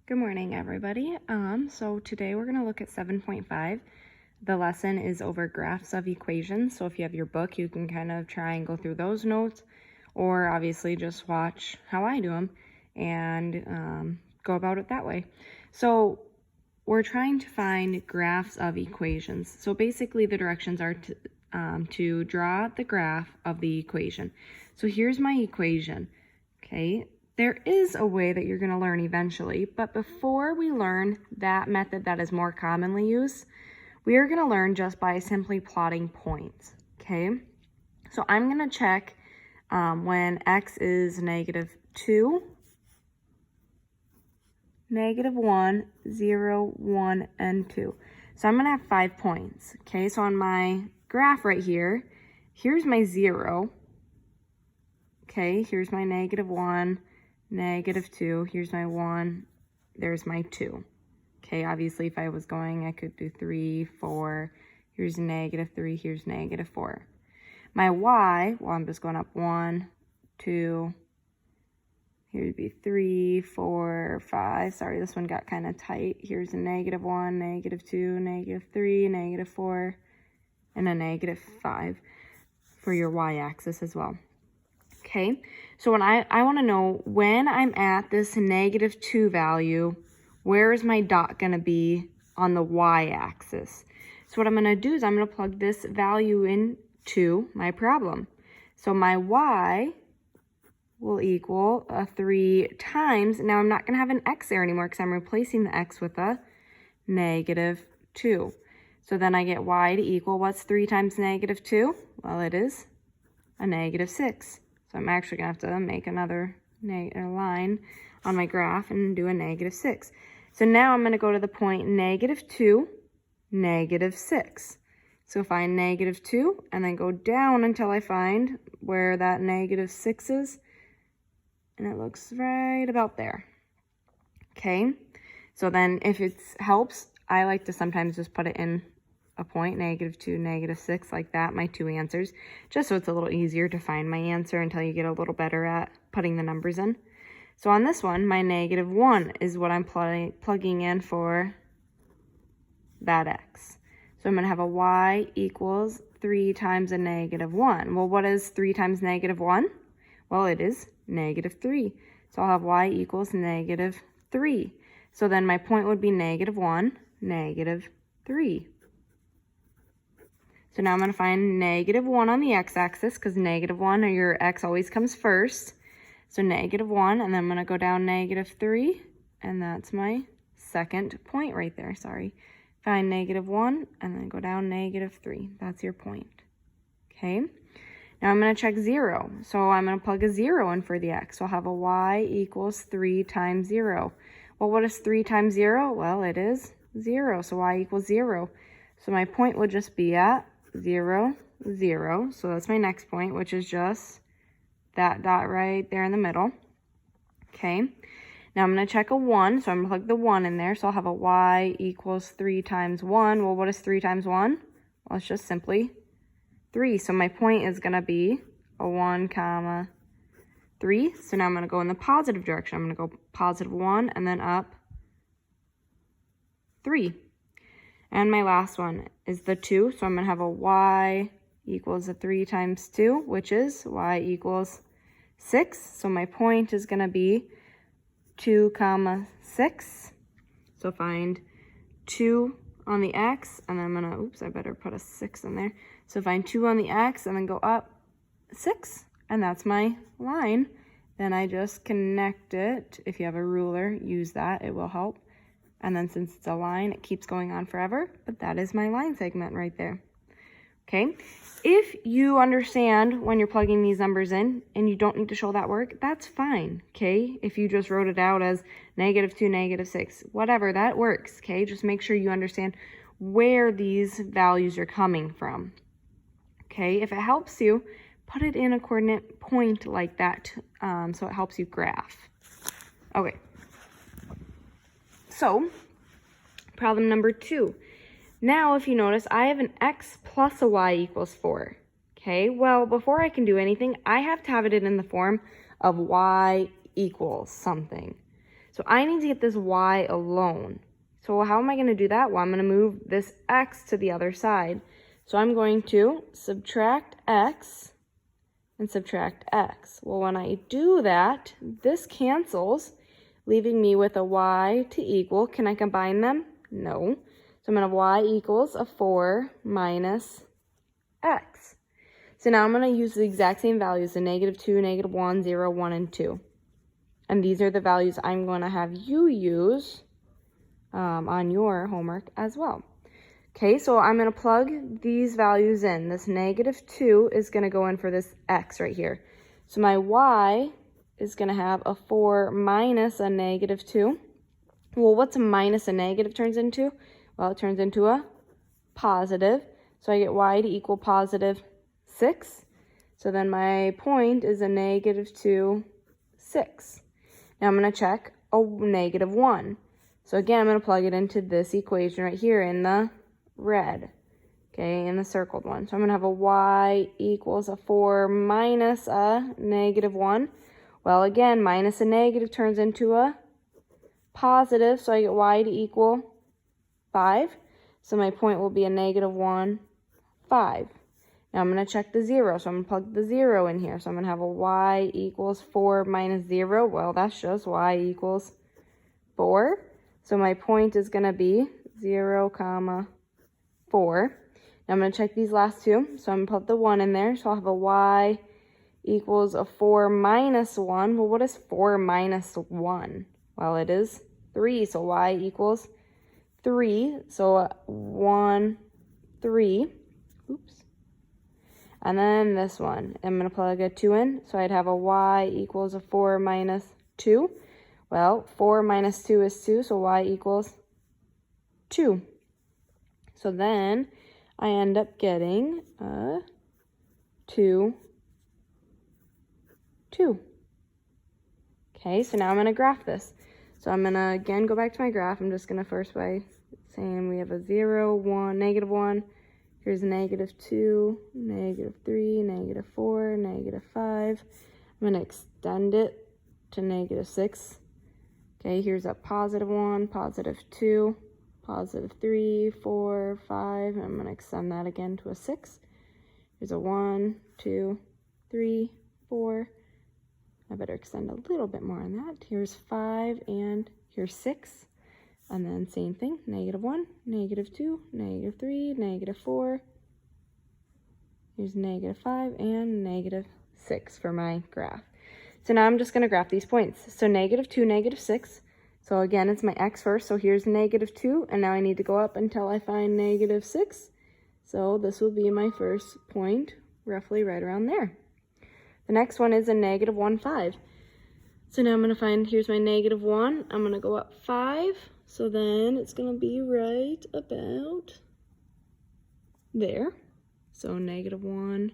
Good morning, everybody. So today we're going to look at 7.5. The lesson is over graphs of equations. So if you have your book, you can kind of try and go through those notes, or obviously just watch how I do them and go about it that way. So we're trying to find graphs of equations. So basically the directions are to draw the graph of the equation. So here's my equation, okay? There is a way that you're going to learn eventually, but before we learn that method that is more commonly used, we are going to learn just by simply plotting points, okay? So I'm going to check when x is -2, -1, 0, 1, and 2. So I'm going to have 5 points, okay? So on my graph right here, here's my 0, okay? Here's my -1, -2, here's my 1, there's my 2. Okay, obviously if I was going, I could do 3, 4, here's -3, here's -4. My y, well, I'm just going up 1, 2, here would be 3, 4, 5. Sorry, this one got kind of tight. Here's a -1, -2, -3, -4, and a -5 for your y-axis as well. Okay, so when I want to know when I'm at this -2 value, where is my dot going to be on the y-axis? So what I'm going to do is I'm going to plug this value into my problem. So my y will equal 3 times, now I'm not going to have an x there anymore because I'm replacing the x with a -2. So then I get y to equal, what's 3 times -2? Well, it is a -6. So I'm actually going to have to make another line on my graph and do a -6. So now I'm going to go to the point -2, -6. So find -2 and then go down until I find where that -6 is. And it looks right about there. Okay. So then if it helps, I like to sometimes just put it in a point, -2, -6, like that, my two answers, just so it's a little easier to find my answer until you get a little better at putting the numbers in. So on this one, my -1 is what I'm plugging in for that x. So I'm going to have a y equals 3 times a -1. Well, what is 3 times -1? Well, it is -3. So I'll have y equals -3. So then my point would be -1, -3. So now I'm going to find -1 on the x-axis because -1 or your x always comes first. So -1, and then I'm going to go down -3, and that's my second point right there, sorry. Find -1, and then go down -3. That's your point, okay? Now I'm going to check 0. So I'm going to plug a 0 in for the x. So I'll have a y equals 3 times 0. Well, what is 3 times 0? Well, it is 0, so y equals 0. So my point would just be at 0, 0. So that's my next point, which is just that dot right there in the middle. Okay. Now I'm going to check a 1. So I'm going to plug the 1 in there. So I'll have a y equals 3 times 1. Well, what is 3 times 1? Well, it's just simply 3. So my point is going to be a 1, 3. So now I'm going to go in the positive direction. I'm going to go +1 and then up 3. And my last one is the 2. So I'm going to have a y equals a 3 times 2, which is y equals 6. So my point is going to be 2, 6. So find 2 on the x, and then I'm going to, oops, I better put a 6 in there. So find 2 on the x, and then go up 6, and that's my line. Then I just connect it. If you have a ruler, use that. It will help. And then since it's a line, it keeps going on forever. But that is my line segment right there. Okay. If you understand when you're plugging these numbers in and you don't need to show that work, that's fine. Okay. If you just wrote it out as -2, -6, whatever, that works. Okay. Just make sure you understand where these values are coming from. Okay. If it helps you, put it in a coordinate point like that so it helps you graph. Okay. So, problem number 2. Now, if you notice, I have an x plus a y equals 4. Okay, well, before I can do anything, I have to have it in the form of y equals something. So I need to get this y alone. So how am I going to do that? Well, I'm going to move this x to the other side. So I'm going to subtract x and subtract x. Well, when I do that, this cancels, leaving me with a y to equal. Can I combine them? No. So I'm going to have y equals a 4 minus x. So now I'm going to use the exact same values, the -2, -1, 0, 1, and 2. And these are the values I'm going to have you use on your homework as well. Okay, so I'm going to plug these values in. This -2 is going to go in for this x right here. So my y is going to have a 4 minus a -2. Well, what's a minus a negative turns into? Well, it turns into a positive. So I get y to equal positive 6. So then my point is a -2, 6. Now I'm going to check a -1. So again, I'm going to plug it into this equation right here in the red, okay, in the circled one. So I'm going to have a y equals a 4 minus a -1. Well, again, minus a negative turns into a positive, so I get y to equal 5. So my point will be a -1, 5. Now I'm going to check the 0, so I'm going to plug the 0 in here. So I'm going to have a y equals 4 minus 0. Well, that's just y equals 4. So my point is going to be 0, 4. Now I'm going to check these last two. So I'm going to put the 1 in there. So I'll have a y equals a 4 minus 1. Well, what is 4 minus 1? Well, it is 3. So y equals 3. So 1, 3. Oops. And then this one, I'm going to plug a 2 in. So I'd have a y equals a 4 minus 2. Well, 4 minus 2 is 2, so y equals 2. So then I end up getting 2, 2. Okay, so now I'm going to graph this. So I'm going to, again, go back to my graph. I'm just going to first by saying we have a 0, 1, -1. Here's -2, -3, -4, -5. I'm going to extend it to -6. Okay, here's a +1, +2, +3, 4, 5. I'm going to extend that again to a 6. Here's a 1, 2, 3, 4. I better extend a little bit more on that. Here's 5 and here's 6. And then same thing, -1, -2, -3, -4. Here's -5 and -6 for my graph. So now I'm just going to graph these points. So -2, -6. So again, it's my x first. So here's -2, and now I need to go up until I find -6. So this will be my first point, roughly right around there. The next one is a -1, 5. So now I'm going to find, here's my -1. I'm going to go up 5. So then it's going to be right about there. So -1,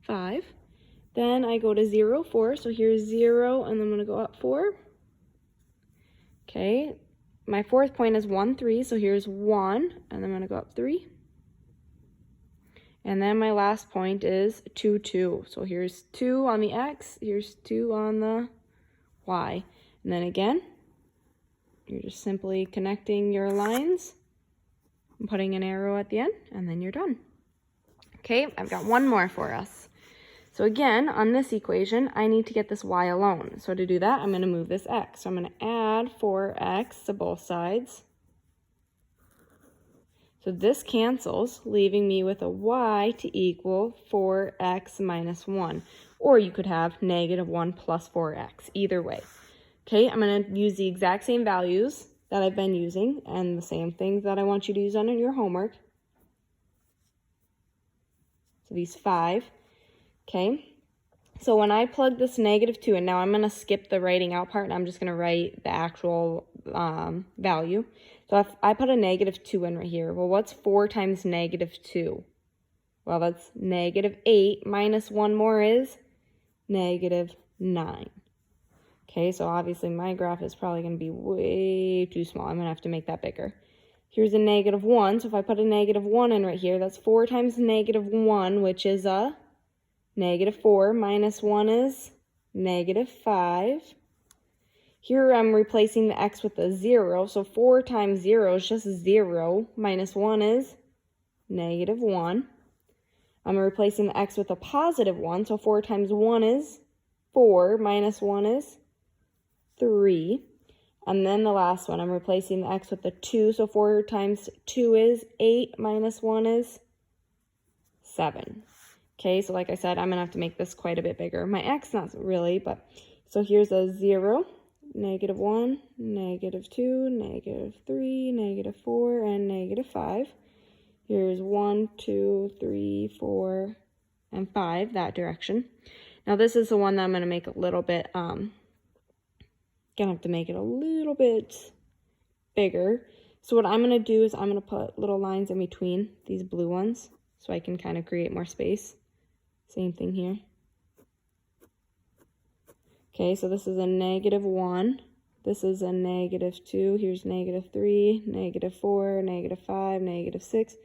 5. Then I go to 0, 4. So here's 0, and then I'm going to go up 4. Okay, my fourth point is 1, 3. So here's 1, and then I'm going to go up 3. And then my last point is 2, 2. So here's 2 on the x, here's 2 on the y. And then again, you're just simply connecting your lines and putting an arrow at the end, and then you're done. Okay, I've got one more for us. So again, on this equation, I need to get this y alone. So to do that, I'm going to move this x. So I'm going to add 4x to both sides. So this cancels, leaving me with a y to equal 4x minus 1. Or you could have -1 plus 4x, either way. Okay, I'm going to use the exact same values that I've been using and the same things that I want you to use on your homework. So these 5. Okay, so when I plug this -2, and now I'm going to skip the writing out part, and I'm just going to write the actual value. So if I put a -2 in right here, well, what's 4 times -2? Well, that's -8 minus 1 more is -9. Okay, so obviously my graph is probably going to be way too small. I'm going to have to make that bigger. Here's a -1, so if I put a -1 in right here, that's 4 times -1, which is a -4, minus 1 is -5. Here I'm replacing the x with a 0, so 4 times 0 is just 0, minus 1 is negative 1. I'm replacing the x with a positive 1, so 4 times 1 is 4, minus 1 is 3. And then the last one, I'm replacing the x with a 2, so 4 times 2 is 8, minus 1 is 7. Okay, so like I said, I'm going to have to make this quite a bit bigger. My x, not really, but so here's a 0, negative 1, negative 2, negative 3, negative 4, and negative 5. Here's 1, 2, 3, 4, and 5, that direction. Now this is the one that I'm going to make a little bit, gonna have to make it a little bit bigger. So what I'm going to do is I'm going to put little lines in between these blue ones so I can kind of create more space. Same thing here. Okay, so this is a negative 1. This is a negative 2. Here's negative 3, negative 4, negative 5, negative 6,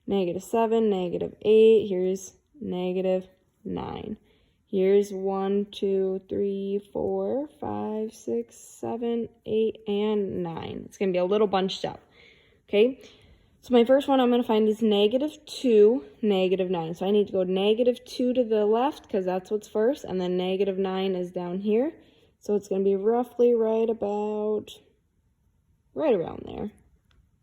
negative 7, negative 8. Here's negative 9. Here's 1, 2, 3, 4, 5, 6, 7, 8, and 9. It's going to be a little bunched up. Okay, so my first one I'm going to find is negative 2, negative 9. So I need to go negative 2 to the left because that's what's first, and then negative 9 is down here. So it's going to be roughly right around there.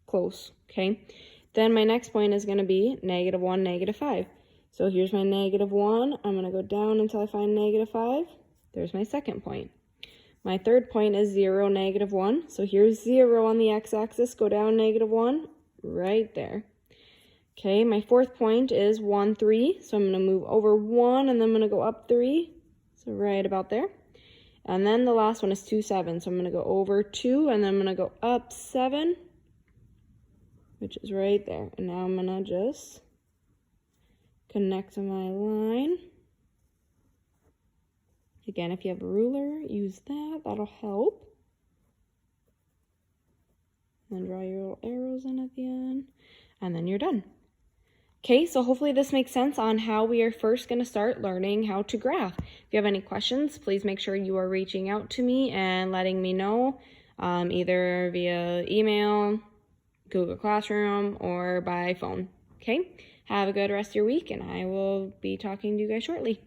Close, okay? Then my next point is going to be negative 1, negative 5. So here's my negative 1. I'm going to go down until I find negative 5. There's my second point. My third point is 0, negative 1. So here's 0 on the x-axis. Go down negative 1, right there. Okay, my fourth point is 1, 3. So I'm going to move over 1, and then I'm going to go up 3. So right about there. And then the last one is 2, 7. So I'm going to go over 2, and then I'm going to go up 7, which is right there. And now I'm going to just connect to my line. Again, if you have a ruler, use that. That'll help. And then draw your little arrows in at the end. And then you're done. Okay, so hopefully this makes sense on how we are first going to start learning how to graph. If you have any questions, please make sure you are reaching out to me and letting me know, either via email, Google Classroom, or by phone. Okay, have a good rest of your week, and I will be talking to you guys shortly.